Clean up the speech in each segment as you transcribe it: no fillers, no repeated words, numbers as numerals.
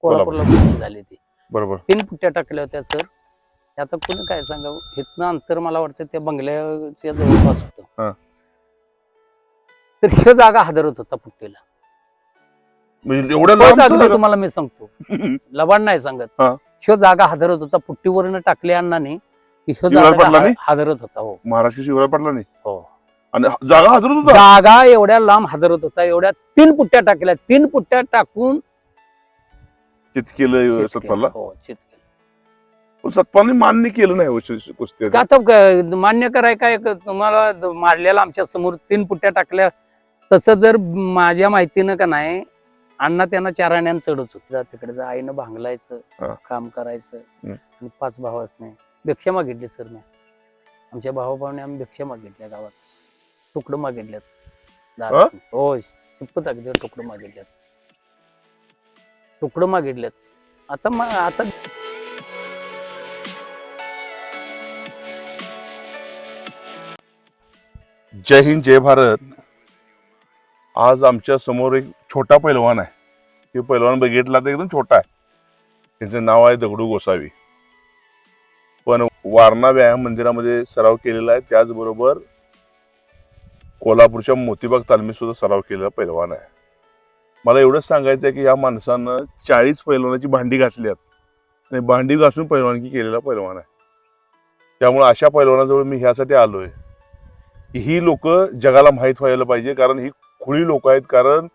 कोल्हापूरला पुट्टी झाली ती. बरोबर 3 पुट्ट्या टाकल्या होत्या सर. आता कोणी काय सांगावं, इथनं अंतर मला वाटतं त्या बंगल्याच्या जवळपास हा. होतं. तर ह्यो जागा हादरत होता पुट्टीला. म्हणजे एवढ्या परत लांब अगदी जागा? तुम्हाला मी सांगतो, लबाड नाही सांगत. हा. ह्यो जागा हादरत होता, पुट्टीवरनं टाकल्या अण्णाने की ह्यो शिवाय पडला जागा नाही? हादरत होता. हो महाराष्ट्र शिवाय पडला नाही हो. आणि जागा हादरत होता. जागा एवढ्या लांब हादरत होता, एवढ्या 3 पुट्ट्या टाकल्या. 3 पुट्ट्या टाकून चित केलं शेत केलं. सतपालला. हो, शेत केलं. पण सतपालने मान्य केलं नाही कुस्ती. का आता मान्य कराय काय तुम्हाला मारलेला आमच्या समोर 3 पुट्ट्या टाकल्या. तसं जर माझ्या माहितीनं का नाही, अण्णा त्यांना 4 आण्यानं चढच होत. जा तिकडे जा, आईनं भांगलायचं, हा. काम करायचं. हम्म. आणि 5 भावाच नाही, भिक्षा मागितली सर. मी आमच्या भावाभावाने आम्ही भिक्षा मागितल्या गावात, तुकडं मागितल्यात दारात. हो, शिपत अगदी तुकडं मागितल्यात, तुकडं मागितल्यात. आता जय हिंद जय भारत. आज आमच्या समोर एक छोटा पैलवान आहे. हे पैलवान बघितला तर एकदम छोटा आहे. त्यांचं नाव आहे दगडू गोसावी. पण वारणा व्यायाम मंदिरामध्ये सराव केलेला आहे. त्याचबरोबर कोल्हापूरच्या मोतीबाग तालमीत सुद्धा सराव केलेला पैलवान आहे. मला एवढंच सांगायचं आहे की या माणसानं 40 पैलवानाची भांडी घासली आहेत आणि भांडी घासून पैलवानकी केलेला पैलवान आहे. त्यामुळे अशा पैलवानाजवळ मी ह्यासाठी आलोय की ही लोक जगाला माहीत व्हायला पाहिजे. कारण ही खुळी लोक आहेत. कारण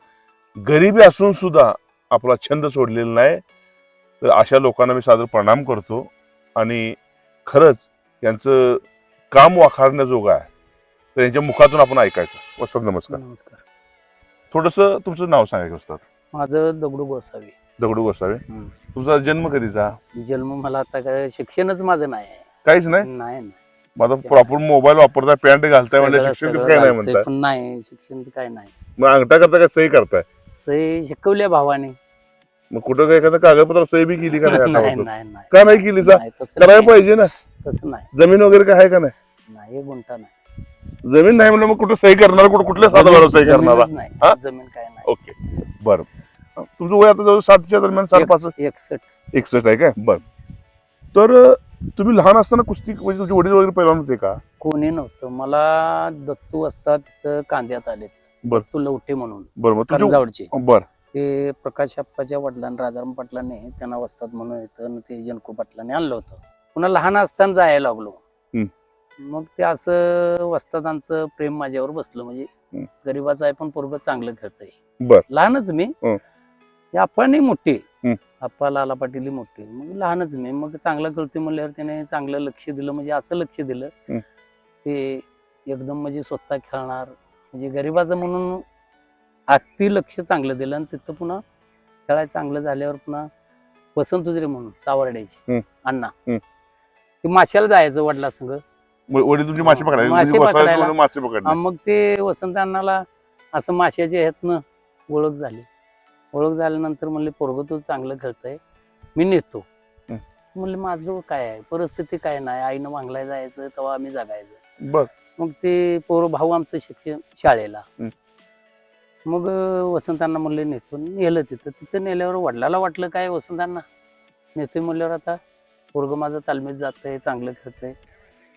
गरिबी असून सुद्धा आपला छंद सोडलेला नाही. तर अशा लोकांना मी सादर प्रणाम करतो आणि खरंच यांचं काम वाखाणण्याजोगं आहे. तर यांच्या मुखातून आपण ऐकायचं. वस्ताद नमस्कार. नमस्कार. थोडंसं तुमचं नाव सांगायचं वस्ताद. माझं दगडू गोसावी. दगडू गोसावी. तुमचा जन्म कधीचा? जन्म मला आता काय शिक्षणच माझं नाही आहे. काहीच नाही. नाही माझा प्रॉपर मोबाईल वापरताय, पॅन्ट घालताय म्हणजे सगळं- शिक्षण कसं सगळं काय नाही घालतोय, म्हणताय? पण नाही शिक्षण काय नाही. मग अंगठा करता का सही करताय? सही शिकवल्या भावाने. मग कुठं काय एखादं कागदपत्र सही बी केली का नाही? नाही आठवतं? नाही नाही. का नाही केली सा? नाही, तसं करायला नाही. पाहिजे ना. तसं नाही. जमीन वगैरे काय आहे का नाही? नाही, एक गुंठा नाही. जमीन नाही म्हणलं मग कुठं सही करणार? कुठल्या साधावर सही करणारा? जमीनच नाही. हा? जमीन काय नाही. ओके, बरं. तुमचं वय आता जवळ 60च्या दरम्यान, 65 61. 61 आहे काय? बरं. तर तुम्ही लहान असताना कुस्ती म्हणजे तुमचे वडील वगैरे पैलवान होते का? कोणी नव्हतं. मला दत्तू असतात तिथं कांद्यात आले. बरं. दत्तू लवटे म्हणून बरं. मग तुमचे करंजावडचे. बरं. ते प्रकाश अप्पाच्या वडिलांनी, राजाराम पाटलांनी त्यांना वस्ताद म्हणून येतं आणि ते जनकू पाटलांनी आणलं होतं. पुन्हा लहान असताना जायला लागलो. मग ते असं वस्तादांचं प्रेम माझ्यावर बसलं. म्हणजे गरीबाचं आहे पण पोरगं चांगलं खेळतंय. बरं. लहानच मी, आप्पानी मोठी, आप्पा लाला पाटील मोठी, मग लहानच मी. मग चांगलं खेळतोय म्हणल्यावर त्याने चांगलं लक्ष दिलं. म्हणजे असं लक्ष दिलं ते एकदम म्हणजे स्वतः खेळणार, म्हणजे गरीबाचं म्हणून अति लक्ष चांगलं दिलं. आणि तिथं पुन्हा खेळायचं चांगलं झाल्यावर पुन्हा वसंत उजरे म्हणून सावर्ड्याचे अण्णा, ते माशाला जायचं वडिला संग. वडील तुमची मासे पकडायचे? मासे पकडायला. मासे पकडले. मग ते वसंत अण्णाला असं माशाच्या ह्यातनं ओळख झाली. ओळख झाल्यानंतर म्हणले पोरगं तू चांगलं खेळतंय, मी नेतो. म्हणले माझं काय आहे, परिस्थिती काय नाही, आईनं मागलाय जायचं तेव्हा आम्ही जगायचं. बर. मग ते भाऊ आमचं शिक्षण शाळेला. मग वसंतांना म्हणले नेतो. नेलं तिथं नेल्यावर वडिलाला वाटलं काय वसंतांना नेतोय म्हणल्यावर आता पोरगं माझं तालमीत जातंय, चांगलं खेळतंय.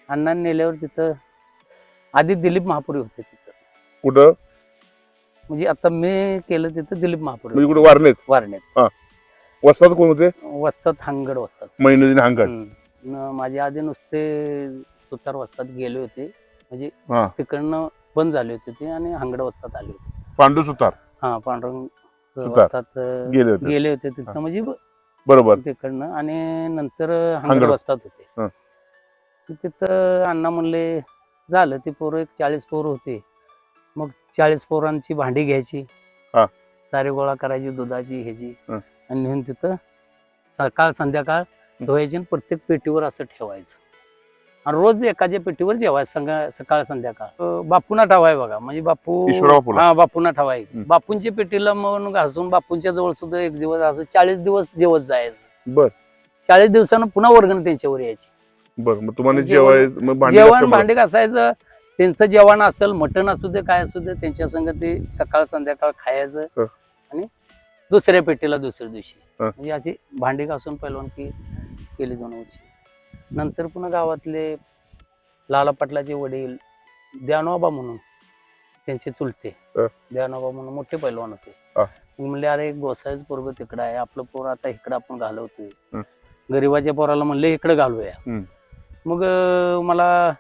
अण्णांनी नेल्यावर तिथं आधी दिलीप महापुरी होते तिथं. कुठं? म्हणजे आता मी केलं तिथं दिलीप महापुरी. म्हणजे कुठं? वारणेत? वारणेत. वस्ताद कोण होते? वस्ताद हांगड वस्ताद. महिनुद्दीन हांगड. माझ्या आधी नुसते सुतार वस्ताद गेले होते, म्हणजे हा. तिकडनं बंद झाले होते ते आणि हांगड वस्ताद आले होते. पांडू सुतार. हा, पांडुरंग सुतार वस्ताद गेले होते तिथं म्हणजे बरोबर तिकडनं. आणि नंतर हांगड वस्ताद होते. तिथं अण्णा म्हणले झालं, ती पोरं एक 40 पोरं होते. मग 40 पोरांची भांडी घ्यायची, सारे गोळा करायची दुधाची ह्याची, आणि नेऊन तिथं सकाळ संध्याकाळ धुवायची आणि प्रत्येक पेटीवर असं ठेवायचं. आणि रोज एकाच्या पेटीवर जेवायचं सकाळ संध्याकाळ. बापूंना ठेवाय बघा, म्हणजे बापू, हा बापूंना ठेवाय. बापूंच्या पेटीला म्हणून घासून बापूंच्या जवळ सुद्धा एक दिवस असं 40 दिवस जेवत जायचं. बर. 40 दिवसानं पुन्हा वर्गण त्यांच्यावर यायची. बर. मग तुम्हाला जेवण भांडी घासायचं. त्यांचं जेवण असेल, मटण असू दे काय असू दे, त्यांच्या संग ते सकाळ संध्याकाळ खायचं आणि दुसऱ्या पेटीला दुसऱ्या दिवशी हा. म्हणजे अशी भांडी घासून पैलवानकी केली 2 वर्षी. नंतर पुन्हा गावातले लाला पाटलाचे वडील द्यानोबा म्हणून त्यांचे चुलते हा. द्यानोबा म्हणून मोठे पैलवान होते. हा. मग म्हणले अरे गोसाईच पोरग तिकडं आहे, आपलं पोर आता इकडं आपण घालवतोय. हं. गरीबाच्या पोराला म्हणले इकडे घालूया. हं. मग मला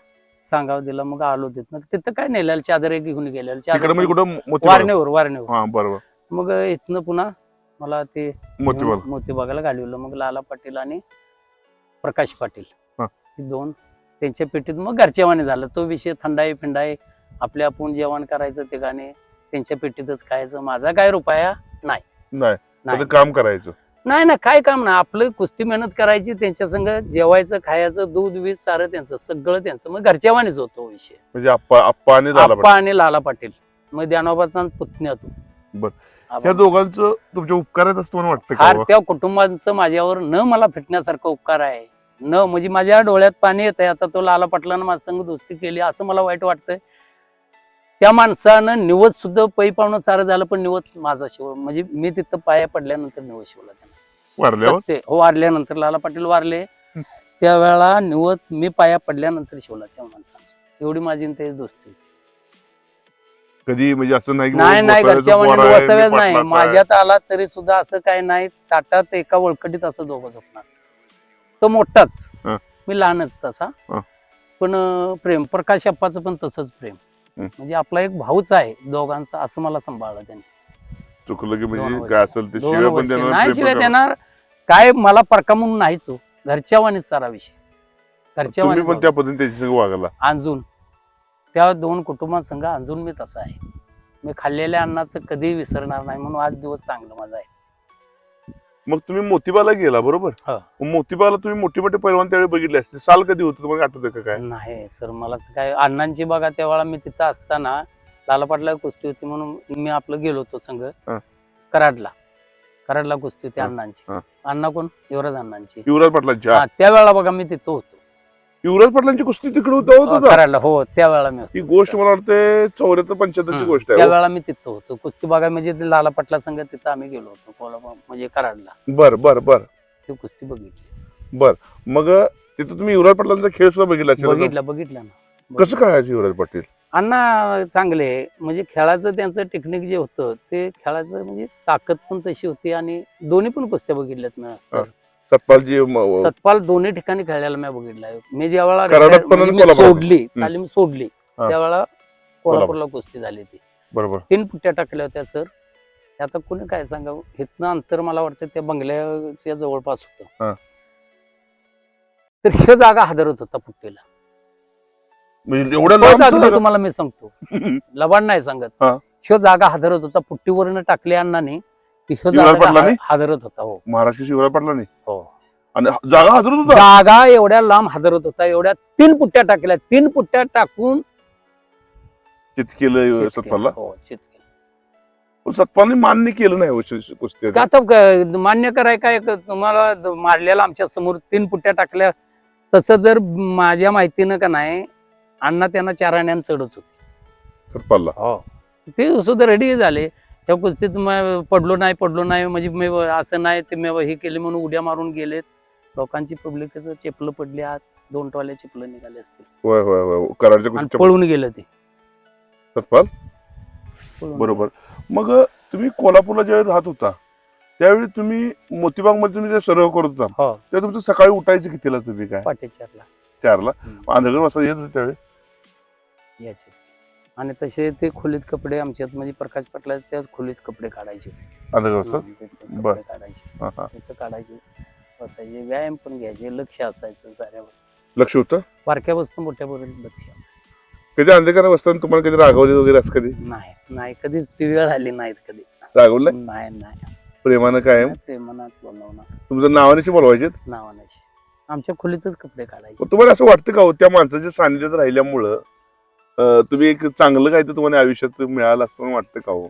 सांगावं दिलं, मग आलो तिथं काय नेलेलं चादर एक घेऊन गेलेलं तिकडे म्हणजे कुठं मोतीबाग? वारणेवर. हा बरोबर. मग इथनं पुन्हा मला ते मोतीबाग. मोतीबागाला घालवलं. मग लाला पाटील आणि प्रकाश पाटील हा. हे 2 त्यांच्या पेटीत मग घरच्या वाणी झालं. तो विषय थंडाई फिंडाई आपले आपण जेवण करायचं ते गाणे त्यांच्या पेटीतच खायचं. माझा काय रुपया नाही. नाही काम करायचं नाही काय काम नाही, आपलं कुस्ती मेहनत करायची, त्यांच्या संग जेवायचं खायचं, दूध वीज सारं त्यांचं सगळं त्यांचं. मग घरच्या वाणीच होतो विषय. म्हणजे आप्पा आणि लाला आप्पा आणि लाला पाटील मग द्यानोबाचा पुतण्या तो. बर. या दोघांचं तुमच्या उपकारात असतं मला वाटतं फार का? त्या कुटुंबांचं माझ्यावर न मला फिटण्यासारखं उपकार आहे. न म्हणजे माझ्या डोळ्यात पाणी येत आहे. आता तो लाला पाटलानं माझ्या संग दोस्ती केली असं मला वाईट वाटतंय. त्या माणसानं निवत सुद्धा पै पावणं सारं झालं, पण निवत माझा शिव म्हणजे मी तिथं पाया पडल्यानंतर निवत शिवला त्यांना. वारल्यावर सत्य हो, वारल्यानंतर लाला पाटील वारले त्यावेळेला निवत मी पाया पडल्यानंतर शिवला त्या माणसानं. एवढी माझी आणि त्याची दोस्ती. कधी म्हणजे असं नाही की नाही बाबा घरच्या पोर वाणी आहे, मी वसव्याच नाही. पाटलाचा आहे. माझ्यात आला तरी सुद्धा असं काय नाही. ताटात एका वळकटीत असं दोघं झोपणार. तो मोठाच, हं. मी लहानच तसा. हं. पण प्रेम प्रकाश अप्पाचं पण तसंच प्रेम. म्हणजे आपला एक भाऊच आहे दोघांचा असं मला सांभाळलं त्यांनी. चुकलं की 2 म्हणजे वर्ष. काय असेल ते 2 शिव्या पण वर्ष. देणार, नाही प्रेम शिवाय पण देणार काय, मला परका म्हणून नाहीच हो. घरच्या वाणीच सारा विषय. घरच्या तुम्ही वाणी पण त्या पद्धतीने त्याची संग वागला. अंजून त्या 2 कुटुंबांसंग अंजून मी तसा आहे. मी खाल्लेल्या अन्नाचं कधीही विसरणार नाही, म्हणून आज दिवस चांगला माझा आहे. मग तुम्ही मोतीबाला गेला बरोबर? हो. मग मोतीबाला तुम्ही मोठे मोठे पैलवान त्यावेळी बघितले असते. साल कधी होतं तुम्हाला आठवतं का काय? नाही सर, मला असं काय अण्णांची बघा त्यावेळेला मी तिथं असताना लाला पाटला कुस्ती होती म्हणून मी आपलं गेलो होतो संघ हा. कराडला कुस्ती होती हा. अण्णांची. हा. अण्णा कोण? युवराज अण्णांची. युवराज पाटलांची. हा, त्यावेळेला बघा मी तिथं होतो. युवराज पाटलांची कुस्ती तिकडे होतं का? कराडला हो, त्यावेळेला मी ही गोष्ट मला वाटते 74-75 ची गोष्ट आहे. त्यावेळेला मी तिथं होतो. कुस्ती बघा म्हणजे ते लाला पाटला संघ तिथं आम्ही गेलो होतो कोल्हापूर म्हणजे कराडला. बर बर बर ती कुस्ती बघितली. बर. मग तिथं तुम्ही युवराज पाटलांचा खेळ सुद्धा बघितला असेल ना? बघितलं ना. कसं काय आहे युवराज पाटील? अण्णा चांगले म्हणजे खेळाचं त्यांचं टेक्निक जे होतं ते खेळाचं म्हणजे ताकद पण तशी होती. आणि दोन्ही पण कुस्त्या बघितल्यात ना हा. सर. सतपालजी सतपाल दोन्ही ठिकाणी खेळायला मी बघितलाय. मी ज्यावेळेला कराडात पण आणि मी कोल्हापुरात. सोडली तालीम सोडली हा. त्यावेळेला कोल्हापूरला कुस्ती झाली ती. बरोबर. 3 पुट्ट्या टाकल्या होत्या सर. आता कोणी काय सांगावं, इथनं अंतर मला वाटतं त्या बंगल्याच्या जवळपास हा. होतं. तर ही जागा हादरत होता पुट्टीला. म्हणजे एवढ्या लांब अगदी जागा? तुम्हाला मी सांगतो, लबाड नाही सांगत. हा. ह्यो जागा हादरत होता. पुट्टीवरनं टाकले अण्णांनी की ह्यो युवराज जागा पाटलांनी? हादरत होता. हो महाराष्ट्र युवराज पाटलांनी हो. आणि जागा हादरत होता. जागा एवढ्या लांब हादरत होता. एवढ्या 3 पुट्ट्या टाकल्या. 3 पुट्ट्या टाकून चित केलं चित सतपालला. केलं. हो, चित केलं. पण सतपालने मान्य केलं नाही हो कुस्ती. का आता मान्य कराय काय, तुम्हाला मारलेला आमच्या समोर 3 पुट्ट्या टाकल्या. तसं जर माझ्या माहितीनं का नाही अण्णा त्यांना 4 आण्यानं चढच होते सतपालला. हो. ते सुद्धा रेडी झाले. त्या कुस्तीत पडलो नाही म्हणजे मी असं नाही ते मी हे केले म्हणून उड्या मारून गेलेत. लोकांची पब्लिकचं चेपलं पडली आत. 2 टॉल्या चेपलं निघाले असतील. होय होय होय. कराडच्या आणि कुस्तीच्या पळून गेलं ते. सतपाल पळून बरोबर. मग तुम्ही कोल्हापूरला ज्यावेळी राहत होता त्यावेळी तुम्ही मोतीबाग मध्ये तुम्ही जे सर्व करत होता हो, तेव्हा तुमचं सकाळी उठायचं कितीला तुम्ही काय? पाटे 4ला 4ला. आंधळगड वाजता येत होते त्यावेळी याचे. आणि तसे ते खोलीत कपडे आमच्यात म्हणजे प्रकाश पाटला त्या खोलीत कपडे काढायचे. आंधळगड वाजता. बर. कपडे काढायचे हा हा. तिथं काढायचे, बसायचे, व्यायाम पण घ्यायचे, लक्ष असायचं साऱ्यावर. लक्ष होतं. बारक्यापासून मोठ्यापर्यंत लक्ष असायचं. कधी अंधकार असताना तुम्हाला कधी रागवले वगैरे असं कधी नाही कधीच ती वेळ आली नाहीत कधी. रागवलं? नाही प्रेमानं कायम प्रेमानात बोलवणार, तुमचं नावानेच बोलवायचे? नावानाशी आमच्या खोलीतच कपडे काढायचे. तुम्हाला असं वाटतं का हो त्या माणसाच्या सानिध्यात राहिल्यामुळं तुम्ही एक चांगलं काय तर तुम्हाला आयुष्यात मिळालं असं मला वाटतं का हो?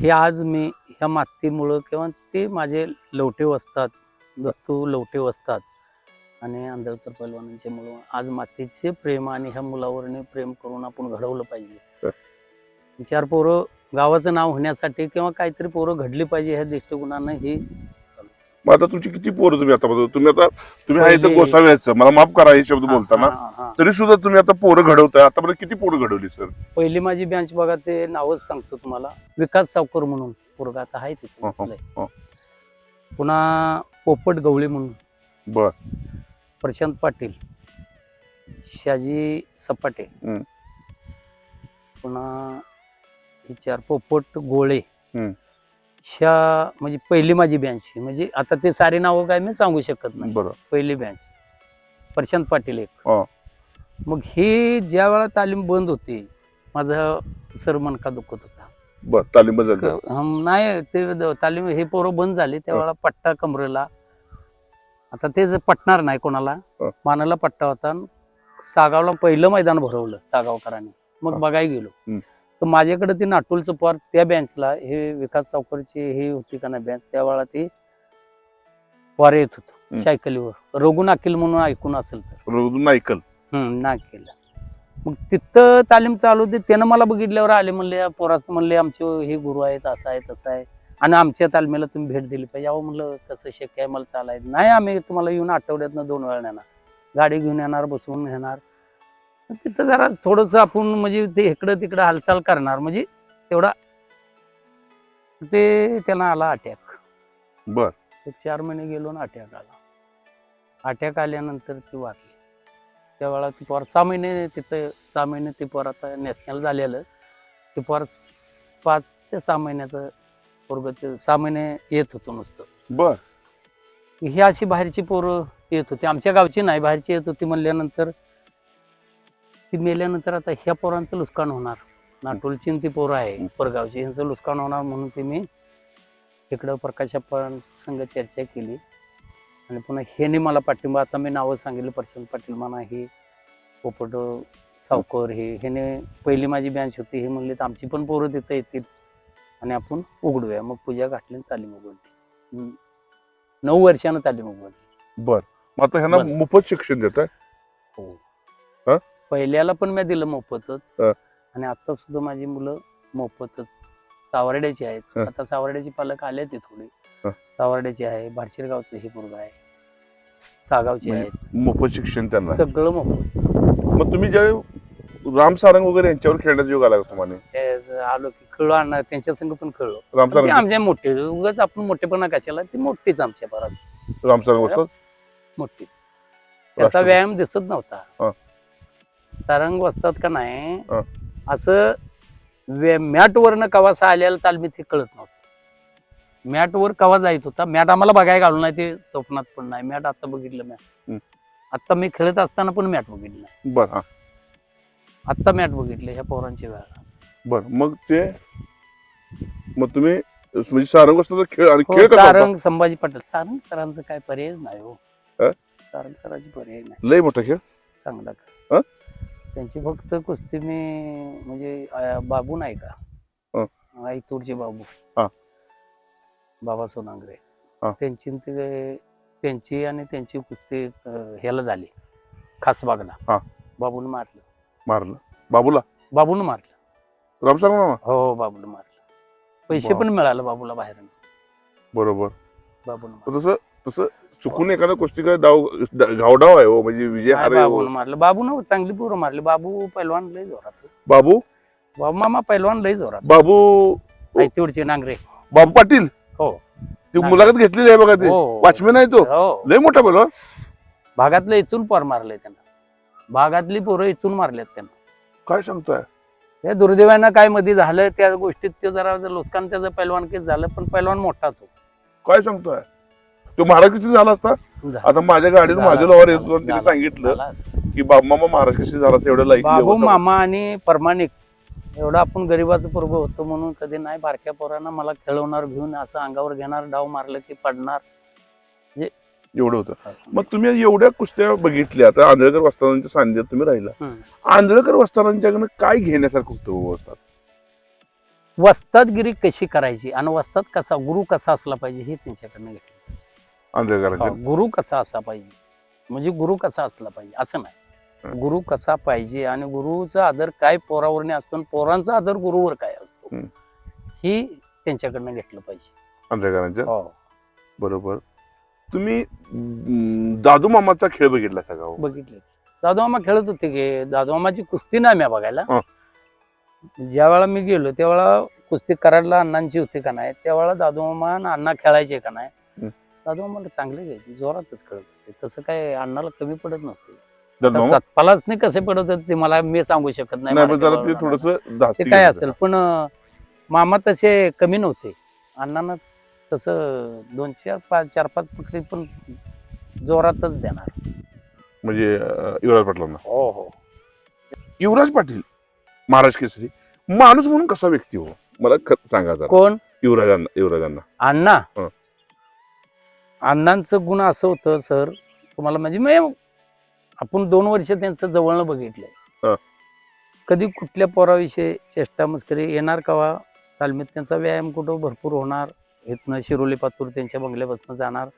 हे आज मी ह्या मातीमुळं किंवा ते माझे लवटे वसतात, दत्तू लवटे वसतात आणि आंधळकर पैलवानांच्या मुळे आज मातीचे प्रेम आणि ह्या मुलावरने प्रेम करून आपण घडवलं पाहिजे. 4 पोरं गावाचं नाव होण्यासाठी किंवा काहीतरी पोरं घडली पाहिजे ह्या दृष्टिकोनानं ही चालू. मग आता तुमची किती पोरं तुम्ही आहे तर पहिली- गोसाव्याचं, मला माफ करा हे शब्द बोलताना, हा, हा. तरी सुद्धा तुम्ही आता पोरं घडवताय. आतापर्यंत किती पोरं घडवली सर? पहिली माझी बँच बघा, ते नावच सांगतो तुम्हाला, विकास सावकर म्हणून पोरगा आता आहे तिथे बसलाय. हो. पुन्हा पोपट गवळी म्हणून, बर. प्रशांत पाटील, शाजी सपाटे, हम्म. पुन्हा हे 4 पोपट गोळे. हम्म. ह्या म्हणजे पहिली माझी बँच. म्हणजे आता ते सारे नावं काय मी सांगू शकत नाही. बरं. पहिली बँच प्रशांत पाटील एक. हो. मग ही ज्या वेळा तालीम बंद होती, माझा सर मनका दुखत होता. बर. तालीम बदल. नाही, ते तालीम हे पोरं बंद झाली त्यावेळेला पट्टा कमरेला. आता ते जर पटणार नाही कोणाला, मानाला पट्टा होता. सागावला पहिलं मैदान भरवलं सागावकरांनी. मग बघायला गेलो तर माझ्याकडे ती नाटोलचं पोर, त्या बँचला हे विकास सावकरची हे होती का नाही बँच, त्यावेळेला ती पोर येत होतं सायकलीवर. रघु नाकील म्हणून ऐकून असेल तर. नायकल. नाकील. मग तिथं तालीम चालू होती. त्यानं मला बघितल्यावर आले, म्हणले पोरास, म्हणले आमचे हे गुरु आहेत, असं आहे तसं आहे, आणि आमच्या तालमीला तुम्ही भेट दिली पाहिजे. अहो म्हणलं कसं शक्य आहे, मला चालायचं नाही. आम्ही तुम्हाला येऊन आठवड्यातनं 2 वेळा नेणार, गाडी घेऊन येणार, बसवून घेणार. तिथं जरा थोडंसं आपण म्हणजे ते इकडं तिकडं हालचाल करणार, म्हणजे तेवढा ते त्यांना आला अटॅक. बर. 4 महिने गेलो ना अटॅक आला. अटॅक आल्यानंतर ती वारली. त्यावेळेला ती पोर 6 महिने तिथं, 6 महिने ती पोर आता नॅशनल झालेलं. ती पोर 5 ते 6 महिन्याचं पोरग, ते 6 महिने येत होतो नुसतं. बर. ही अशी बाहेरची पोरं येत होती, आमच्या गावची नाही, बाहेरची येत होती. म्हणल्यानंतर ती मेल्यानंतर आता ह्या पोरांचं नुकसान होणार. नाटोलची ती पोरं आहे परगावची, ह्यांचं नुकसान होणार म्हणून ते मी इकडं प्रकाशाप्पा संघ चर्चा केली. आणि पुन्हा ह्याने मला पाठिंबा, आता मी नावं सांगितलं, प्रशांत पाटील म्हणा, हे पोपट सावकर, ह्याने पहिली माझी बँच होती. हे म्हणले तर आमची पण पोरं तिथं येतील आणि आपण उघडूया. मग पूजा घातली, तालीम उघडली. 9 वर्षानं तालीम उघडली. बर. मग आता ह्यांना मोफत शिक्षण देत आहे? हो. हा? पहिल्याला पण मी दिलं मोफतच, हा. आणि आता सुद्धा माझी मुलं मोफतच. सावर्ड्याची आहेत. आता सावर्ड्याची पालक आले ते थोडी. सावर्ड्याची आहे, बारशिरगावचं हे पोरगं आहे, सागावची आहेत. मोफत शिक्षण त्यांना सगळं मोफत. मग तुम्ही जे राम सारंग वगैरे यांच्यावर खेळण्याचा योग आला का तुम्हाला? आलो की खेळलो, आणणार त्यांच्या संघ पण खेळलो. राम ते सारंग, आमच्या मोठे, उगाच आपण मोठेपणा कशाला, ते मोठीच आमच्या बराच राम सारंग वस्ताद मोठीच. त्याचा राष्ट्रपती. व्यायाम दिसत नव्हता. हा. सारंग वस्ताद का नाही, हा. असं मॅट वरनं कवासा आलेला तालमीत हे कळत नव्हतं. मॅट वर कवा जायत होता, मॅट आम्हाला बघायला घालून नाही, ते स्वप्नात पण नाही. मॅट आता बघितलं, मॅट आता मी खेळत असताना पण मॅट बघितलं नाही. बर. हा. आता मॅट बघितले ह्या पोरांच्या वेळेला. बर. मग तुम्ही म्हणजे सारंग वस्तादचा खेळ आणि हो, खेळ कसा होता? सारंग संभाजी पाटील, सारंग सरांचं काय पर्यायच नाही हो. सारंग सरांची पर्याय नाही. लय मोठा खेळ. चांगला हा? त्यांची फक्त कुस्ती मी म्हणजे बाबू नाही का, आईतूरचे बाबू, हा. बाबा सोनांगरे, हा. त्यांची आणि त्यांची कुस्ती ह्याला झाली खासबागला. हा. बाबून मारलं बाबूला? बाबून मारलं. राम सारंग मामा? हो, बाबून मारलं. पैसे पण मिळालं बाबूला बाहेर. बरोबर. बाबून तसं चुकून एखाद्या गोष्टीकडे घावडाव आहे हो, म्हणजे विजय हार आहे हो. बाबून मारलं. बाबून चांगली पोरं मारली. बाबू पैलवान लय जोरात. बाबू मामा पैलवान लय जोरात. बाबू आयतीवरचे नांगरे. बाबू पाटील. हो. ती मुलाखत घेतलेली आहे बघा, ते हो. वॉचमॅन आहे तो. हो. लय मोठा बोल. भागातलं इचून पोर मारलंय त्यांना. भागातली पोरं इचून मारल्यात त्यांना. काय सांगताय? त्या दुर्दैवानं काय मध्ये झालं त्या गोष्टीत, ते जरा लोचकान त्याचं पैलवान केस झालं, पण पैलवान मोठा तो. काय सांगताय? तो महाराज केसरी झाला असता. आता माझ्या गाडीत माझ्या लोवर येत होता, तिने सांगितलं की बाबू मामा महाराज केसरी झाला, तेवढं लाईक. बाबू मामा आणि परमानिक एवढं आपण गरीबाचं पोरगं होतं म्हणून कधी नाही बारक्या पोरांना मला खेळवणार, घेऊन असं अंगावर घेणार, डाव मारलं की पडणार, एवढं होतं. मग तुम्ही एवढ्या कुस्त्या बघितल्या, आता आंधळकर वस्तादांच्या सानिध्यात तुम्ही राहिला. आंधळकर वस्तादांच्याकडनं काय घेण्यासारखं होतं वस्ताद? वस्तादगिरी कशी करायची आणि वस्ताद कसा, गुरु कसा असला पाहिजे हे त्यांच्याकडनं घेतलं. आंधळकरांच्या गुरु कसा असला पाहिजे म्हणजे गुरु कसा असला पाहिजे असं नाही, गुरु कसा पाहिजे आणि गुरुचा आदर काय पोरावरने असतो आणि पोरांचा आदर गुरुवर काय असतो ही त्यांच्याकडनं घेतलं पाहिजे. अंधकारांच्या हो बरोबर. तुम्ही दादू मामाचा खेळ बघितला सगळा हो? बघितले. दादू मामा खेळत होते की दादू मामाची कुस्ती नाही मी बघायला. हा. ज्या वेळा मी गेलो त्यावेळेला कुस्ती कराडला अण्णांची होती का नाही, त्यावेळेला दादू मामा आणि अण्णा खेळायचे का नाही. दादू मामाला चांगले घ्यायचे, जोरातच खेळत होते. तसं काय अण्णाला कमी पडत नव्हते. दादू मामा? सतपालाच नाही कसे पडत होते ते मला मी सांगू शकत नाही. नाही पण मारुती जरा ते बाळूमामाला. थोडस धास्ती ते काय घेत असेल पण मामा तसे कमी नव्हते. अण्णांना तसं 2-4-5 पकडी पण जोरातच देणार. म्हणजे युवराज पाटलांना. हो हो. युवराज पाटील महाराज केसरी माणूस म्हणून कसा व्यक्ती हो मला सांगा जरा. कोण? युवराजांना अण्णा. हं. अण्णांचं गुण असं होतं सर, तुम्हाला म्हणजे मी आपण 2 वर्ष त्यांचं जवळनं बघितलंय. हं. कधी कुठल्या पोराविषयी चेष्टा मस्करी येणार कवा तालमीत त्यांचा व्यायाम कुठं भरपूर होणार. इथनं शिरोली पातूर त्यांच्या बंगल्यापासून जाणार.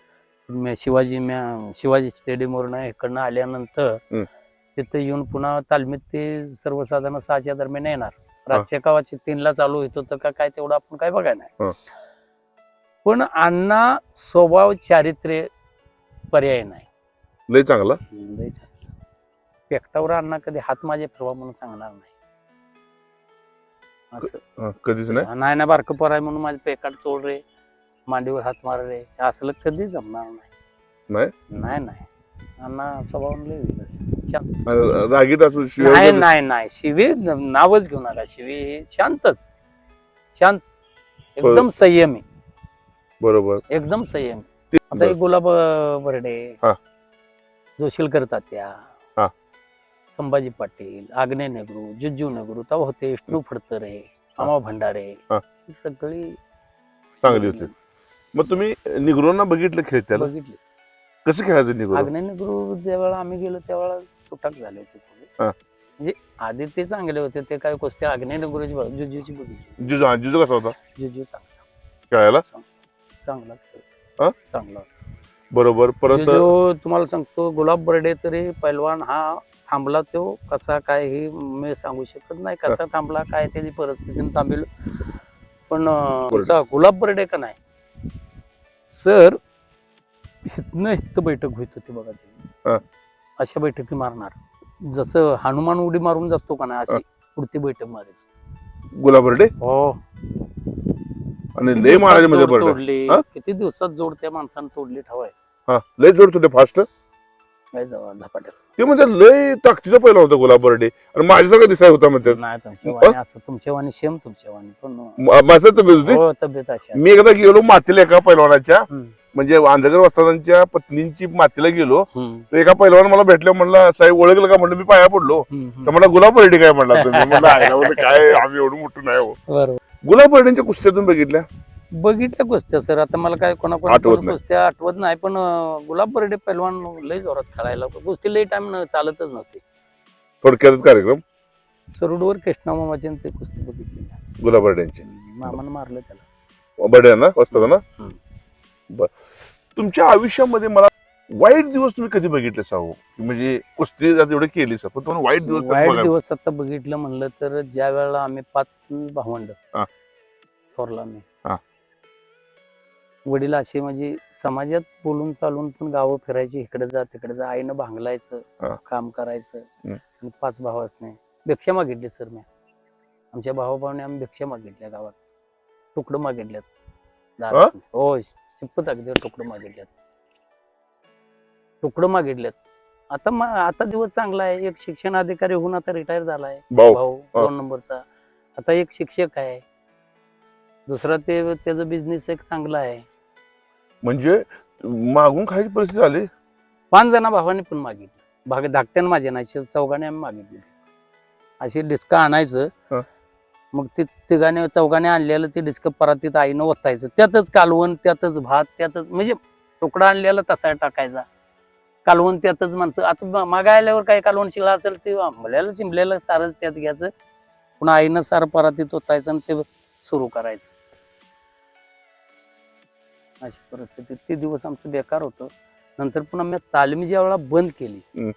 शिवाजी स्टेडियमवरनं इकडनं आल्यानंतर तिथं येऊन पुन्हा तालमीत ते सर्वसाधारण 6च्या दरम्यान येणार. रातच्या कावाची 3ला चालू होत होतं का काय तेवढं आपण काय बघाय नाही. पण अण्णा स्वभाव चारित्र्य पर्याय नाही. लय चांगला. लय चांगलं. पेकटावर अण्णा कधी हात माझे फिरवा म्हणून सांगणार नाही. असं कधीच नाही. नाही ना बारकं पोर आहे म्हणून माझे पेकाट चोड रे, मांडीवर हात मार रे, असलं कधी जमणार नाही. नाही नाही अण्णा स्वभाव लय शांत. रागीट असू नाही शिवी नावच घेऊ नका. शिवी शांतच शांत एकदम संयमी. बरोबर एकदम संयमी. आता एक गुलाब बर्डे, जोशीलकर तात्या, संभाजी पाटील, आग्नेय नेहरू, जुज्जू नेहरू तेव्हा होते, विष्णू फडतरे, आमा भंडारे, ही सगळी चांगली होती. मग तुम्ही निग्रोंना बघितलं खेळत्याला? बघितली. कसं खेळायचं निग्रो? आग्नेय नेहरू ज्यावेळेला आम्ही गेलो त्यावेळेला सुटाक झाले होते थोडे. म्हणजे आधी ते चांगले होते. ते काय कुस्ती आग्नेय नेहरूची जुज्जूची बघितली. जुजू कसा होता जुज्जू चांगला खेळायला? चांगलाच खेळ. चांगला बरोबर. परत जो तुम्हाला सांगतो गुलाब बर्डे तरी पैलवान हा थांबला. तो कसा काय हे मी सांगू शकत नाही. कसा थांबला काय त्याची परिस्थितीने थांबेल. पण गुलाब बर्डे का नाही सर, इथं बैठक होत होती बघा ती. अशा बैठकी मारणार जसं हनुमान उडी मारून जातो का नाही अशी पुढती बैठक मारेल गुलाब बर्डे. हो. आणि लय महाराज मध्ये बर्डे तोडली. किती दिवसात जोड त्या माणसानं तोडली ठेवाय. लय जोड होते फास्ट. काय जावा झपाट्यात. ते म्हणजे लय ताकदीचा पहिला होता गुलाब बर्डे. आणि माझ्यासारखं दिसाय होता म्हणतात. नाही तुमच्या वाणी असं तुमच्या वाणी सेम तुमच्या वाणी पण माझं तब्येत होती. हो तब्येत अशी. मी एकदा गेलो मातीला एका पैलवानाच्या, म्हणजे आंधळकर वस्तादांच्या पत्नींची मातीला गेलो. तर एका पैलवान मला भेटल्या, म्हणला साहेब ओळखलं का? म्हणलं मी पाया पडलो. तर मला गुलाब बर्डे काय म्हणला तुम्ही? म्हणलं काय आम्ही एवढं मोठं नाही हो. बरोबर. गुलाब बर्डेंच्या कुस्त्यातून बघितल्या कुस्त्या सर. आता मला काय कोणाकोणा कुस्त्या आठवत नाही. पण गुलाब बर्डे पैलवान लय जोरात खेळायला. कुस्ती लय टाइम चालतच नव्हती. थोडक्यातच कार्यक्रम. सरुडवर कृष्णा मामाची ते कुस्ती बघितली गुलाब बर्डेंची. मामानं मारलं त्याला बर्डेंना वस्तादांना. तुमच्या आयुष्यामध्ये मला वाईट दिवस तुम्ही कधी बघितले साहो? म्हणजे कुस्ती एवढे केली सर, पण तुम्हाला वाईट दिवस आता बघितलं म्हणलं तर ज्या वेळेला आम्ही 5 भावंड थोरला मी, वडील असे म्हणजे समाजात बोलून चालून पण गावं फिरायची, इकडे जा तिकडे जा, आईनं भांगलायचं काम करायचं. आणि 5 भाव असणे. भिक्षा मागितली सर मी. आमच्या भावाभावाने आम्ही भिक्षा मागितल्या गावात. तुकडं मागितल्यात. हो शिप्पत अगदी तुकडं मागितल्यात. आता दिवस चांगला आहे. एक शिक्षण अधिकारी होऊन आता रिटायर झालाय भाऊ 2 नंबरचा. आता एक शिक्षक आहे. दुसरा त्याचा बिझनेस एक चांगला आहे. म्हणजे मागून खायची परिस्थिती आली. 5 जण भावाने पण मागितली. धाकट्यानं माझ्या नाही, चौघाने आम्ही मागितली. अशी डिस्का आणायचं. मग ते तिघाने चौघाने आणलेलं ते डिस्क परातीत आईनं ओतायचं. त्यातच कालवण, त्यातच भात, त्यातच म्हणजे तुकडा आणलेला तसा टाकायचा. कालवण त्यातच माणसं. आता मागायल्यावर काय कालवण शिळा असेल ते आंबल्याला चिंबल्याला सारच त्यात घ्यायचं. पुन्हा आईनं सार परातीत ओतायचं आणि ते सुरू करायचं. अशी परिस्थिती. ते दिवस आमचं बेकार होतं. नंतर पुन्हा मी तालीम ज्या वेळा बंद केली,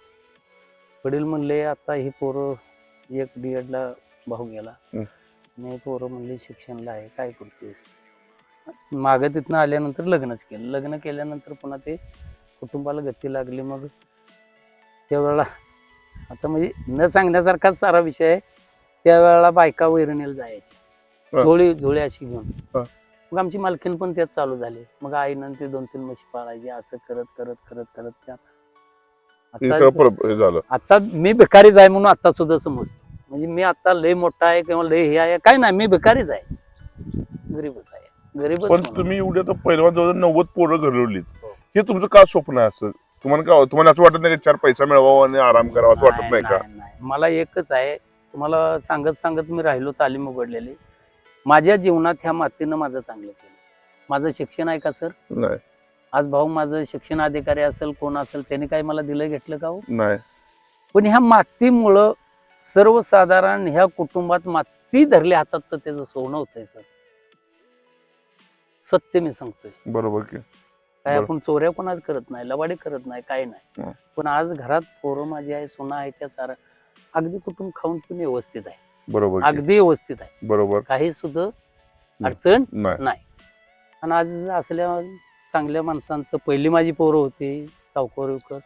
वडील म्हणले आता ही पोरं एक D.Ed ला भाऊ गेला, मी पोरं म्हणली शिक्षणला आहे, काय करतोस? मागं तिथनं आल्यानंतर लग्नच केलं. लग्न केल्यानंतर पुन्हा ते कुटुंबाला गती लागली. मग त्यावेळेला आता म्हणजे न सांगण्यासारखाच सारा विषय आहे. त्यावेळेला बायका वैरणीला जायची, झोळी अशी घेऊन. मग आमची मालकीण पण त्यात चालू झाली. मग आईनं ते 2-3 म्हशी पाळायची. असं करत करत करत करत ते आता मी भिकारीच आहे म्हणून आता सुद्धा समजतो. म्हणजे मी आता लय मोठा आहे किंवा लय हे आहे काय नाही, मी भिकारीच आहे, गरीबच आहे, गरीबच. पण तुम्ही एवढ्या तर पहिलवान जवळ 90 पोरं घडवलीत, हे तुमचं का स्वप्न आहे? असं तुम्हाला असं वाटत नाही की 4 पैसा मिळवावा आणि आराम करावा असं वाटत नाही का? मला एकच आहे, तुम्हाला सांगत सांगत मी राहिलो तालीम उघडलेली. माझ्या जीवनात ह्या मातीनं माझं चांगलं केलं. माझं शिक्षण आहे का सर? नाही. आज भाऊ माझं शिक्षण अधिकारी असेल, कोण असेल, त्याने काय मला दिलं घेतलं का हो? नाही. पण ह्या मातीमुळं सर्वसाधारण ह्या कुटुंबात माती धरली हातात तर त्याचं सोनं होतंय सर. सत्य मी सांगतोय. बरोबर की. काय आपण चोऱ्या पण आज करत नाही, लवाडी करत नाही, काय नाही. पण आज घरात पोरं माझी आहे, सोनं आहे, त्या सारा अगदी कुटुंब खाऊन पिऊन व्यवस्थित आहे. बरोबर. अगदी व्यवस्थित आहे. बरोबर. काही सुद्धा अडचण नाही. आणि आज असल्या चांगल्या माणसांचं, पहिली माझी पोरं होती सावकार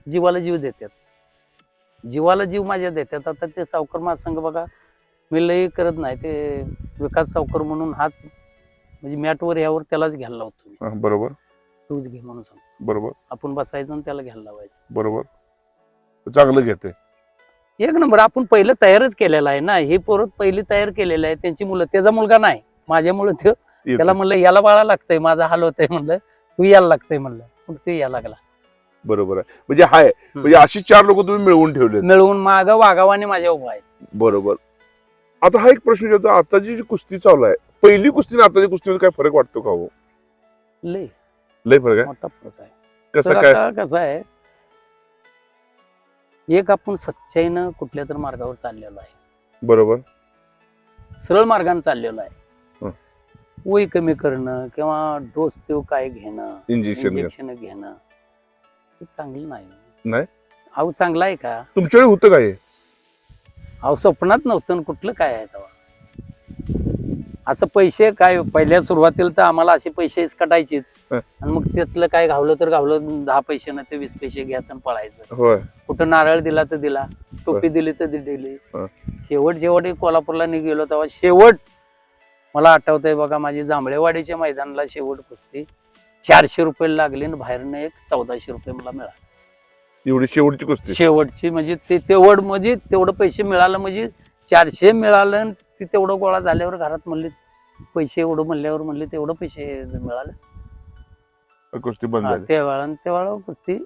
जीवाला जीव देतात, जीवाला जीव माझ्या देतात. आता ते सावकार माझ्या संग बघा मी लई करत नाही, ते विकास सावकार म्हणून हाच म्हणजे मॅटवर यावर त्यालाच घ्यायला लावतो. बरोबर. तूच घे म्हणून सांगतो. बरोबर. आपण बसायचं आणि त्याला घ्यायला लावायचं. बरोबर. चांगलं घेते. एक नंबर. आपण पहिलं तयारच केलेलं आहे ना, हे पोरं पहिली तयार केलेलं आहे. त्यांची मुलं, त्याचा मुलगा नाही, माझ्यामुळे त्याला म्हणलं याला बाळा लागतंय, माझा हाल होतंय म्हणलं, तू यायला लागतंय म्हणलं, मग ते यायला लागला. बरोबर आहे. म्हणजे हाय, म्हणजे अशी 4 लोक तुम्ही मिळवून ठेवले, मिळवून माग वागावाने माझ्या उभा आहे. बरोबर. आता हा एक प्रश्न विचारतो, आताची जी कुस्ती चालू आहे, पहिली कुस्ती आणि आताची कुस्तीमध्ये काय फरक वाटतो का हो? लय फरक आहे. मोठा फरक आहे. कसं काय? कसं आहे, एक आपण सच्चाईनं कुठल्या तर मार्गावर चाललेलो आहे. बरोबर. सरळ मार्गाने चाललेलो आहे. वय कमी करणं किंवा डोस देव काय घेणं, इंजेक्शन घेणं हे चांगलं नाही. अहो चांगलं आहे का? तुमच्याकडे होतं काय? अहो स्वप्नात नव्हतं. कुठलं काय आहे तेव्हा असं पैसे काय? पहिल्या सुरुवातीला तर आम्हाला असे पैसे कटायचे आणि मग त्यातलं काय घावलं तर घावलं, 10 पैसे ना ते 20 पैसे घ्यायचं आणि पळायचं. कुठं नारळ दिला तर दिला, टोपी दिली तर दिली. शेवट कोल्हापूरला निघेलो तेव्हा शेवट मला आठवतंय बघा, माझी जांभळेवाडीच्या मैदानाला शेवट कुस्ती 400 रुपये लागले आणि बाहेरनं एक 1400 रुपये मला मिळाले. एवढी शेवटची कुस्ती? शेवटची म्हणजे ते तेवढं म्हणजे तेवढं पैसे मिळालं, म्हणजे 400 मिळालं. ते तेवढं गोळा झाल्यावर घरात म्हणले पैसे एवढं म्हणल्यावर म्हणले तेवढं पैसे मिळाले, कुस्ती बंद झाली. तेव्हा कुस्ती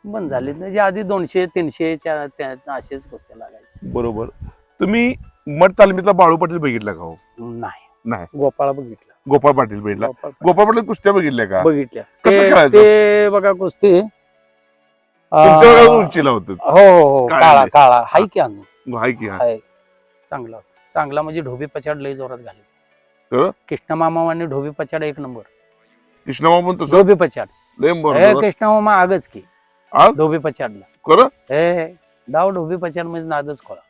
बंद झाली. म्हणजे आधी 200-300 असेच कुस्त्या लागायचे. बरोबर. तुम्ही मठ तालमीतला बाळू पाटील बघितला का हो? नाही. गोपाळ बघितला. गोपाळ पाटील बघितला. गोपाळ पाटील कुस्त्या बघितल्या का? बघितल्या. कसं ते बघा कुस्ती उंचीला होत. हो. काळा हाय की आणून हाय की हाय. चांगला म्हणजे ढोबी पछाड लय जोरात घाले. कृष्णमामा ढोबी पछाड 1 नंबर. कृष्णमामा पण ढोबी पछाड कृष्णमामा आगच की ढोबी पछाडला डाव ढोबी पछाड म्हणजे नादच खोळा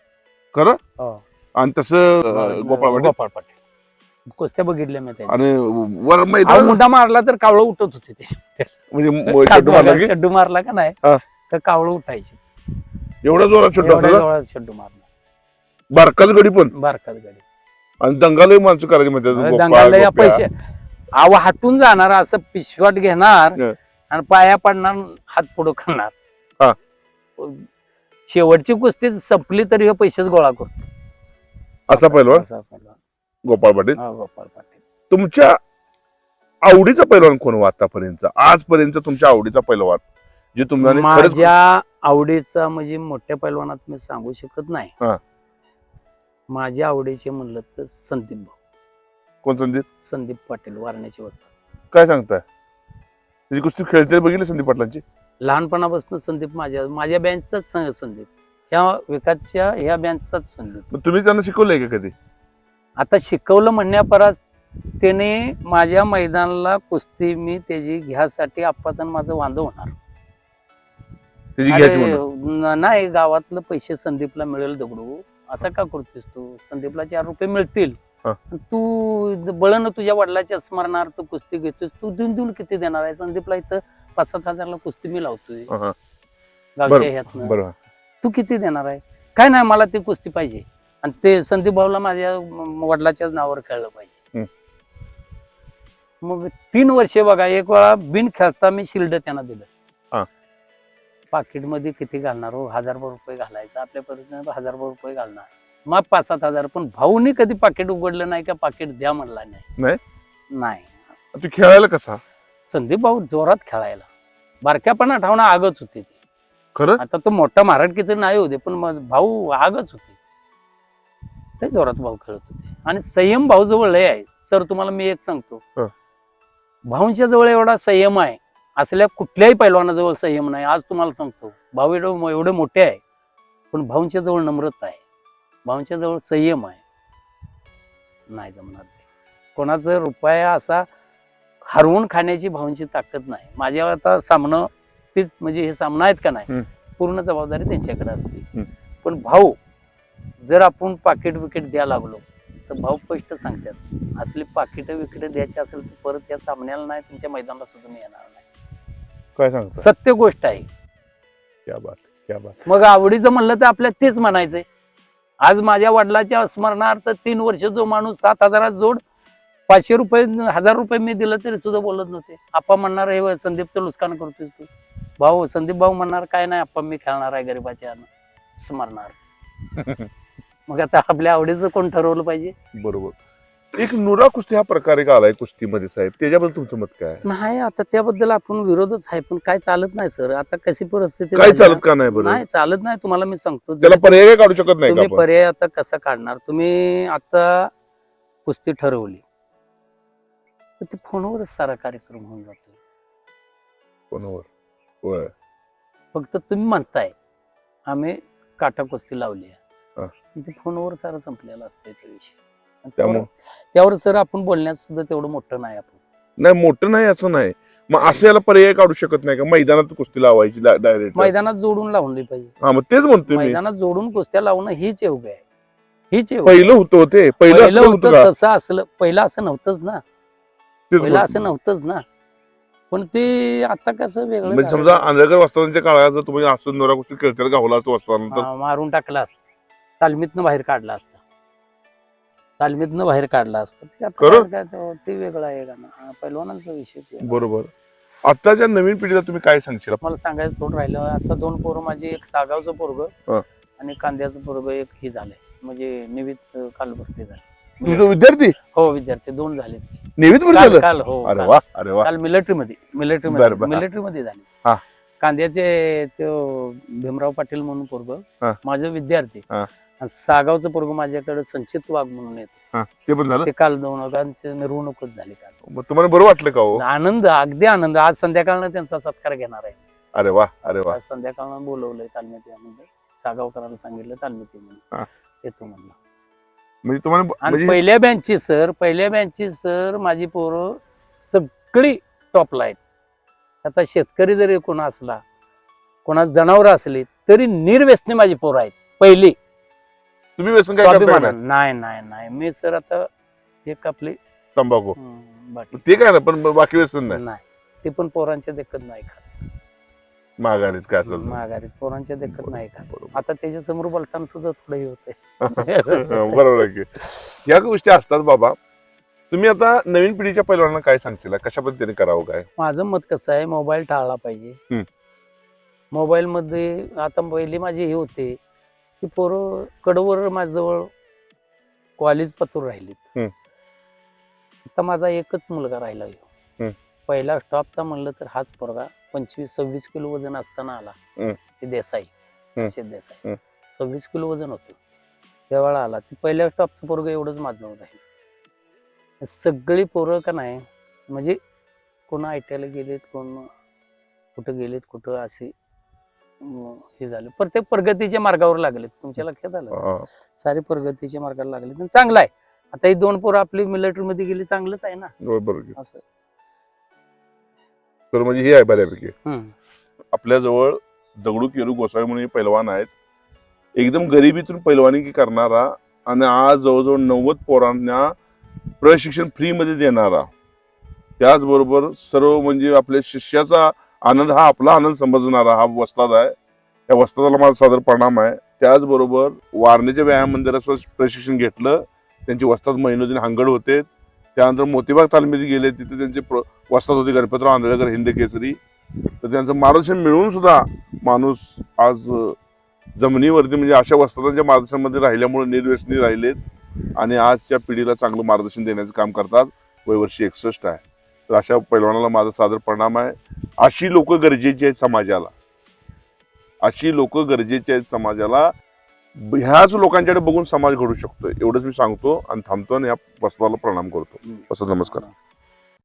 खरं. आणि तसं गोपाळ पाटील कुस्त्या बघितल्या मी त्याच्या. आणि वर मैदान मुंडा मारला तर कावळं उठत होते त्याच्या. म्हणजे चड्डू मारला का नाही तर कावळं उठायचे. एवढा जोरात चड्डू मारला. बारकाच गडी पण. बारकाच गडी. आणि दंगालही माणसं करायचे म्हणतात. दंगाला पैसे आव हटून जाणार, असं पिशवाट घेणार आणि पाया पडणार, हात पुढं करणार. शेवटची कुस्ती संपली तरी हे पैसेच गोळा करतो असा पैलवान गोपाळ पाटील. तुमच्या आवडीचा पैलवान कोण हो आतापर्यंत? आजपर्यंत तुमच्या आवडीचा पैलवान जे तुम्हाला? माझ्या आवडीचा म्हणजे मोठ्या पैलवानात मी सांगू शकत नाही. माझ्या आवडीचे म्हणलं तर संदीप भाऊ. कोण संदीप? संदीप पाटील, वारण्याचे वस्ताद. काय सांगताय? त्याची कुस्ती खेळते बघितली संदीप पाटलांची? लहानपणापासून संदीप माझ्या बँचचाच संदीप, ह्या विकासच्या ह्या बँचचाच संदीप. तुम्ही त्यांना शिकवलंय का कधी? आता शिकवलं म्हणण्यापरस त्याने माझ्या मैदानाला कुस्ती मी त्याची घ्यासाठी आप्पाचं माझं वांद होणार. नाही, गावातलं पैसे संदीपला मिळेल दगडू असं का करतोस तू? संदीपला 4 रुपये मिळतील, हा. तू बळन तुझ्या वडिलाच्या स्मरणार्थ कुस्ती घेतोस, तू देऊन देऊन किती देणार आहे? संदीपला इथं 5-7 हजारला कुस्ती मी लावतोय हा. गावच्या ह्यातनं, बरोबर. तू किती देणार आहे? काय नाही, मला ती कुस्ती पाहिजे आणि ते संदीप भाऊला माझ्या वडिलाच्याच नावावर खेळलं पाहिजे. मग 3 वर्षे बघा, एक वेळा बिन खेळता मी शिल्ड त्यांना दिलं. हा. पाकिटमध्ये किती घालणार हो? 1000 रुपये घालायचं आपल्या पद्धतीने, 1000 रुपये घालणार, मग 5-7 हजार. पण भाऊनी कधी पाकिट उघडलं नाही का पाकिट द्या म्हणला नाही. नाही. तू खेळायला कसा? संदीप भाऊ जोरात खेळायला, बारक्यापणा ठावणा आगच होती ती. खरं? आता तो मोठा महाराडकीचं नाही होते, पण भाऊ आगच होते, लय जोरात भाऊ खेळत होते. आणि संयम भाऊ जवळ लय आहे सर. तुम्हाला मी एक सांगतो, भाऊंच्या जवळ एवढा संयम आहे, असल्या कुठल्याही पैलवानाजवळ संयम नाही. आज तुम्हाला सांगतो, भाऊ एवढे मोठे आहे, पण भाऊंच्या जवळ नम्रता आहे, भाऊंच्या जवळ संयम आहे. नाही जमणार ते. कोणाचा रुपया असा हरवून खाण्याची भाऊंची ताकद नाही. माझ्या आता सामनं तीच, म्हणजे हे सामना आहेत का नाही, पूर्ण जबाबदारी त्यांच्याकडे असते. पण भाऊ जर आपण पाकिट विकेट द्यायला लागलो तर भाऊ स्पष्ट सांगतात, असली पाकिट विकेट द्यायची असेल तर परत या सामन्याला नाही, तुमच्या मैदानाला सुद्धा मी येणार नाही. काय सांगतो? सत्य गोष्ट आहे. क्या बात, क्या बात. मग आवडीचं म्हणलं तर आपल्या तेच म्हणायचंय. आज माझ्या वडिलाच्या स्मरणार्थ 3 वर्ष जो माणूस 7,000 जोड 500 रुपये 1000 रुपये मी दिलं तरी सुद्धा बोलत नव्हते. आप्पा म्हणणार हे संदीपचं नुकसान करतोय तू. भाऊ संदीप भाऊ म्हणणार काय नाही आप्पा, मी खेळणार आहे गरीबाच्या स्मरणार्थ. मग आता आपल्या आवडीचं कोण ठरवलं पाहिजे? बरोबर. एक नुरा कुस्ती हा प्रकार एक आलाय कुस्तीमध्ये साहेब, त्याच्याबद्दल तुमचं मत काय? नाही, आता त्याबद्दल आपण विरोधच आहे, पण काय चालत नाही सर. आता कशी परिस्थिती काय चालत का नाही? बरं, नाही चालत नाही. तुम्हाला मी सांगतो, त्याला पर्याय काढू शकत नाही का तुम्ही आपण? पर्याय आता कसा काढणार? तुम्ही आता कुस्ती ठरवली तर ते फोनवरच सारा कार्यक्रम होऊन जातो. फोनवर? होय. फक्त तुम्ही म्हणताय आम्ही काटा कुस्ती लावली हा. आहे, ते फोनवर सारं संपलेलं असतं ते विषय. त्यामुळे सर आपण बोलण्यात सुद्धा तेवढं मोठं नाही आपण. नाही, मोठं नाही असं नाही. मग असं याला पर्याय काढू शकत नाही का? मैदानात कुस्ती लावायची डायरेक्ट? मैदानात जोडून लावली पाहिजे. हा, मग तेच म्हणतोय मी. मैदानात जोडून कुस्त्या लावणं हीच योग्य आहे, हीच योग्य. पहिलं होतं ते, पहिलं होतं का? तसं असलं, पहिलं असं नव्हतंच ना, पहिलं असं नव्हतंच ना. पण ते आता कसं वेगळं म्हणजे समजा आंधळकर वस्तादांच्या काळात जर तुम्ही असं नोरा कुस्ती खेळताना गावला असतो वस्तादांतर, मारून टाकला असतं, तालमीतनं बाहेर काढला असतं, तालमीतनं बाहेर काढला असतं. ते आता काय ते वेगळं आहे का ना, पहिलवानांचा विषय. बरोबर. आताच्या नवीन पिढीला तुम्ही काय सांगशील? मला सांगायचं थोडं राहिलं. आता 2 पोरं माझी, एक सागावचं पोरग आणि कांद्याचं पोरग एक ही झालंय, म्हणजे निवित काल भरती झाली. तुमचं विद्यार्थी? हो, विद्यार्थी 2 झाले. निवित झालं काल. हो, अरे वा, अरे वा. काल मिलिटरी मध्ये झाली. कांद्याचे भीमराव पाटील म्हणून पोरग माझं विद्यार्थी, सागावचं पोरग माझ्याकडे संचित वाघ म्हणून येतो, ते पण झालं. ते काल 2 मिरवणूकच झाली काल. मग तुम्हाला बरं वाटलं का? हो, आनंद, अगदी आनंद. आज संध्याकाळनं त्यांचा सत्कार घेणार आहे. अरे वा, अरे वा. आज संध्याकाळनं बोलवलंय तालमीत, सागावकरांना सांगितलं तालमीत म्हणून येतो म्हणलं. म्हणजे तुम्हाला आणि पहिल्या बँचची सर माझी पोरं सगळी टॉपला आहेत. आता शेतकरी जरी कोणा असला, कोणा जनावर असली तरी निर्व्यसनी माझी पोरं आहेत. पहिली तुम्ही व्यसन काय करता? नाही मी सर आता एक आपली तंबाखू, बाकी ते काय ना, पण बाकी व्यसन नाही. ते पण पोरांच्या देखत नाही खात. माघारीच काय असेल माघारीच पोरांच्या देखत नाही खात. आता त्याच्या समोर बोलताना सुद्धा थोडं हे होतंय. बरोबर आहे की या गोष्टी असतात बाबा. तुम्ही आता नवीन पिढीच्या पैलवानांना काय सांगशील, कशा पद्धतीने करावं काय? माझं मत कसं आहे, मोबाईल टाळला पाहिजे. मोबाईल मध्ये आता पहिली माझी हे होते की पोरं कडवर माझ्याजवळ कॉलेज पतूर राहिली. आता माझा एकच मुलगा राहिला. पहिला स्टॉपचा म्हणलं तर हाच पोरगा 25-26 किलो वजन असताना आला. ते देसाई, देसाई 26 किलो वजन होतं त्यावेळेला आला. ती पहिल्या स्टॉपचं पोरग एवढंच माझं राहील. सगळी पोरं का नाही, म्हणजे कोण आयटीआयला गेलेत, कोण कुठं गेलेत, कुठं असे हे झालं. प्रत्येक प्रगतीच्या मार्गावर लागलेत. तुमच्या लक्षात आलं? सारे प्रगतीच्या मार्गाला लागले. चांगलं आहे. आता ही 2 पोरं आपली मिलिटरी मध्ये गेली, चांगलंच आहे ना. बरोबर. असं तर म्हणजे हे आहे बऱ्यापैकी. आपल्या जवळ दगडू केरू गोसावी म्हणून पैलवान आहेत. एकदम गरिबीतून पैलवानी करणारा आणि आज जवळजवळ 90 पोरांना प्रशिक्षण फ्री मध्ये देणारा, त्याचबरोबर सर्व म्हणजे आपल्या शिष्याचा आनंद हा आपला आनंद समजणारा हा वस्ताद आहे. त्या वस्तादाला माझा सादर प्रणाम आहे. त्याचबरोबर वारणेच्या व्यायाम मंदिरात प्रशिक्षण घेतलं. त्यांचे वस्ताद महिनुद्दीन हांगड होते. त्यानंतर मोतीबाग तालमीत गेले, तिथे त्यांचे वस्ताद होते गणपतराव आंधळेकर हिंद केसरी. तर त्यांचं मार्गदर्शन मिळून सुद्धा माणूस आज जमिनीवरती म्हणजे अशा वस्तादांच्या मार्गदर्शनामध्ये राहिल्यामुळे निर्व्यसनी राहिलेत आणि आजच्या पिढीला चांगलं मार्गदर्शन देण्याचं काम करतात. वयवर्षी 61 आहे. तर अशा पैलवानाला माझा सादर प्रणाम आहे. अशी लोक गरजेची आहेत समाजाला, अशी लोक गरजेची आहेत समाजाला. ह्याच लोकांच्याकडे बघून समाज घडू शकतो. एवढंच मी सांगतो आणि थांबतो आणि या वस्तादाला प्रणाम करतो. वस्ताद नमस्कार.